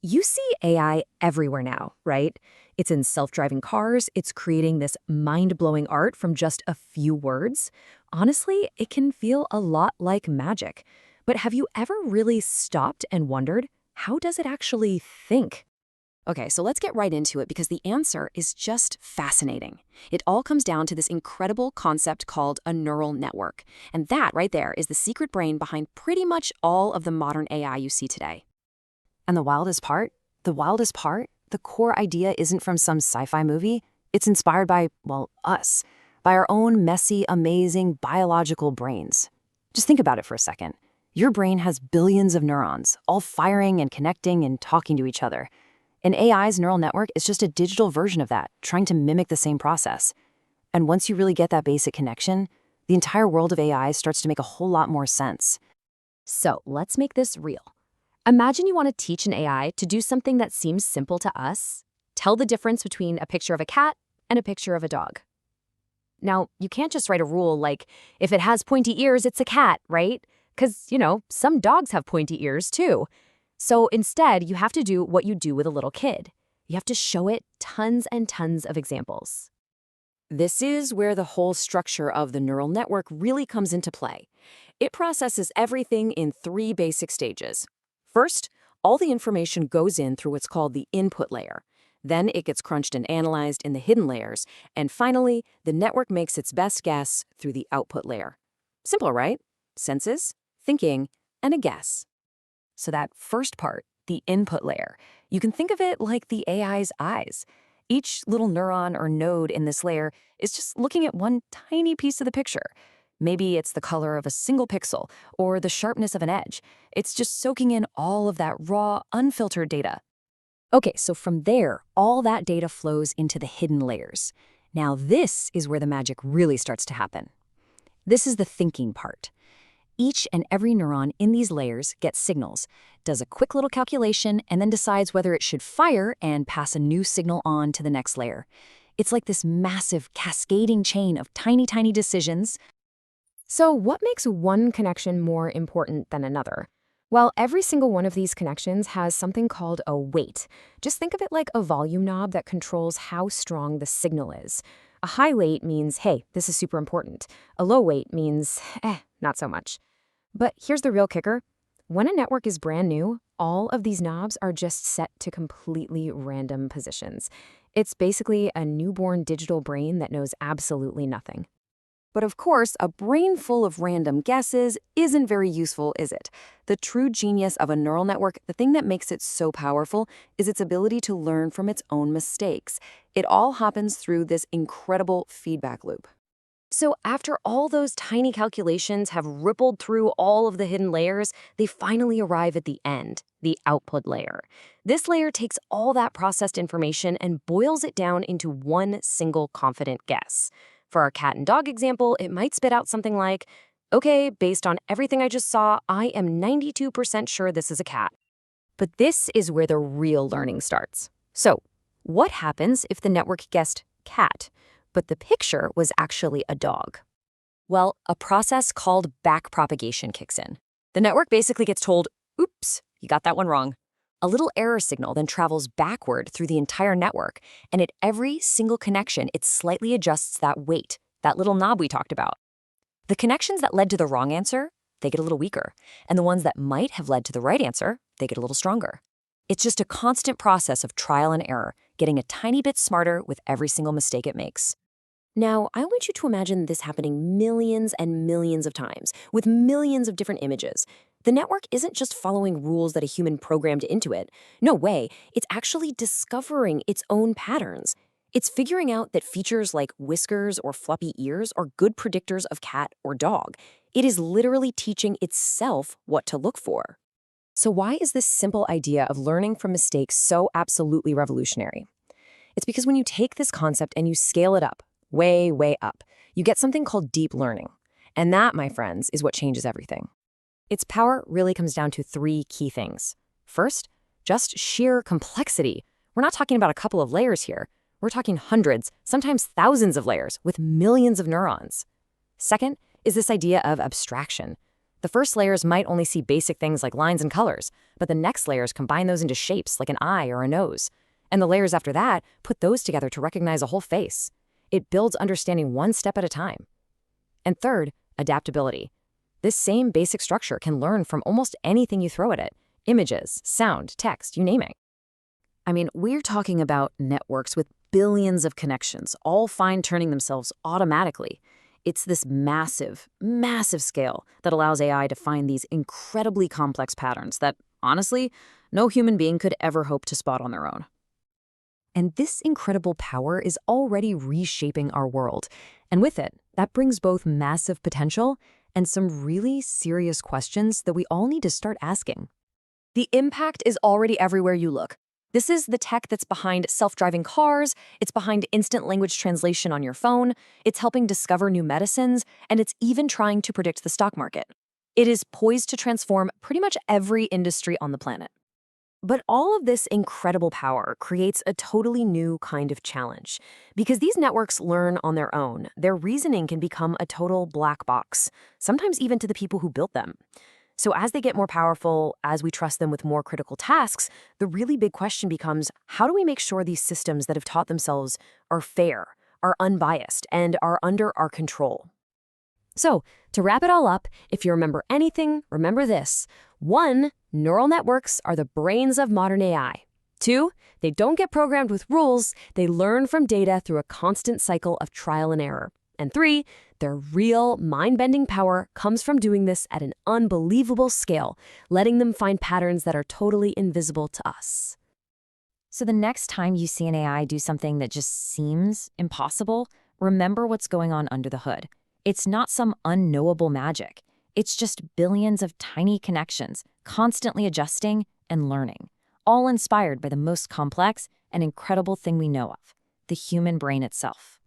You see AI everywhere now, right? It's in self-driving cars, it's creating this mind-blowing art from just a few words. Honestly, it can feel a lot like magic. But have you ever really stopped and wondered, how does it actually think? Okay, so let's get right into it because the answer is just fascinating. It all comes down to this incredible concept called a neural network. And that right there is the secret brain behind pretty much all of the modern AI you see today. And the wildest part? The core idea isn't from some sci-fi movie. It's inspired by, well, us. By our own messy, amazing biological brains. Just think about it for a second. Your brain has billions of neurons, all firing and connecting and talking to each other. And AI's neural network is just a digital version of that, trying to mimic the same process. And once you really get that basic connection, the entire world of AI starts to make a whole lot more sense. So let's make this real. Imagine you want to teach an AI to do something that seems simple to us. Tell the difference between a picture of a cat and a picture of a dog. Now, you can't just write a rule like, if it has pointy ears, it's a cat, right? Because, some dogs have pointy ears too. So instead, you have to do what you do with a little kid. You have to show it tons and tons of examples. This is where the whole structure of the neural network really comes into play. It processes everything in 3 basic stages. First, all the information goes in through what's called the input layer. Then it gets crunched and analyzed in the hidden layers. And finally, the network makes its best guess through the output layer. Simple, right? Senses, thinking, and a guess. So that first part, the input layer, you can think of it like the AI's eyes. Each little neuron or node in this layer is just looking at one tiny piece of the picture. Maybe it's the color of a single pixel or the sharpness of an edge. It's just soaking in all of that raw, unfiltered data. Okay, so from there, all that data flows into the hidden layers. Now this is where the magic really starts to happen. This is the thinking part. Each and every neuron in these layers gets signals, does a quick little calculation, and then decides whether it should fire and pass a new signal on to the next layer. It's like this massive cascading chain of tiny, tiny decisions. So what makes one connection more important than another? Well, every single one of these connections has something called a weight. Just think of it like a volume knob that controls how strong the signal is. A high weight means, hey, this is super important. A low weight means, not so much. But here's the real kicker. When a network is brand new, all of these knobs are just set to completely random positions. It's basically a newborn digital brain that knows absolutely nothing. But of course, a brain full of random guesses isn't very useful, is it? The true genius of a neural network, the thing that makes it so powerful, is its ability to learn from its own mistakes. It all happens through this incredible feedback loop. So after all those tiny calculations have rippled through all of the hidden layers, they finally arrive at the end, the output layer. This layer takes all that processed information and boils it down into one single confident guess. For our cat and dog example, it might spit out something like, okay, based on everything I just saw, I am 92% sure this is a cat. But this is where the real learning starts. So, what happens if the network guessed cat, but the picture was actually a dog? Well, a process called backpropagation kicks in. The network basically gets told, oops, you got that one wrong. A little error signal then travels backward through the entire network, and at every single connection, it slightly adjusts that weight, that little knob we talked about. The connections that led to the wrong answer, they get a little weaker, and the ones that might have led to the right answer, they get a little stronger. It's just a constant process of trial and error, getting a tiny bit smarter with every single mistake it makes. Now, I want you to imagine this happening millions and millions of times, with millions of different images. The network isn't just following rules that a human programmed into it. No way, it's actually discovering its own patterns. It's figuring out that features like whiskers or floppy ears are good predictors of cat or dog. It is literally teaching itself what to look for. So why is this simple idea of learning from mistakes so absolutely revolutionary? It's because when you take this concept and you scale it up, way, way up, you get something called deep learning. And that, my friends, is what changes everything. Its power really comes down to 3 key things. First, just sheer complexity. We're not talking about a couple of layers here. We're talking hundreds, sometimes thousands of layers with millions of neurons. Second is this idea of abstraction. The first layers might only see basic things like lines and colors, but the next layers combine those into shapes like an eye or a nose. And the layers after that put those together to recognize a whole face. It builds understanding one step at a time. And third, adaptability. This same basic structure can learn from almost anything you throw at it. Images, sound, text, you name it. I mean, we're talking about networks with billions of connections, all fine-tuning themselves automatically. It's this massive, massive scale that allows AI to find these incredibly complex patterns that, honestly, no human being could ever hope to spot on their own. And this incredible power is already reshaping our world. And with it, that brings both massive potential and some really serious questions that we all need to start asking. The impact is already everywhere you look. This is the tech that's behind self-driving cars, it's behind instant language translation on your phone, it's helping discover new medicines, and it's even trying to predict the stock market. It is poised to transform pretty much every industry on the planet. But all of this incredible power creates a totally new kind of challenge. Because these networks learn on their own, their reasoning can become a total black box, sometimes even to the people who built them. So as they get more powerful, as we trust them with more critical tasks, the really big question becomes, how do we make sure these systems that have taught themselves are fair, are unbiased, and are under our control? So, to wrap it all up, if you remember anything, remember this. 1, neural networks are the brains of modern AI. 2, they don't get programmed with rules, they learn from data through a constant cycle of trial and error. And 3, their real, mind-bending power comes from doing this at an unbelievable scale, letting them find patterns that are totally invisible to us. So the next time you see an AI do something that just seems impossible, remember what's going on under the hood. It's not some unknowable magic. It's just billions of tiny connections, constantly adjusting and learning, all inspired by the most complex and incredible thing we know of, the human brain itself.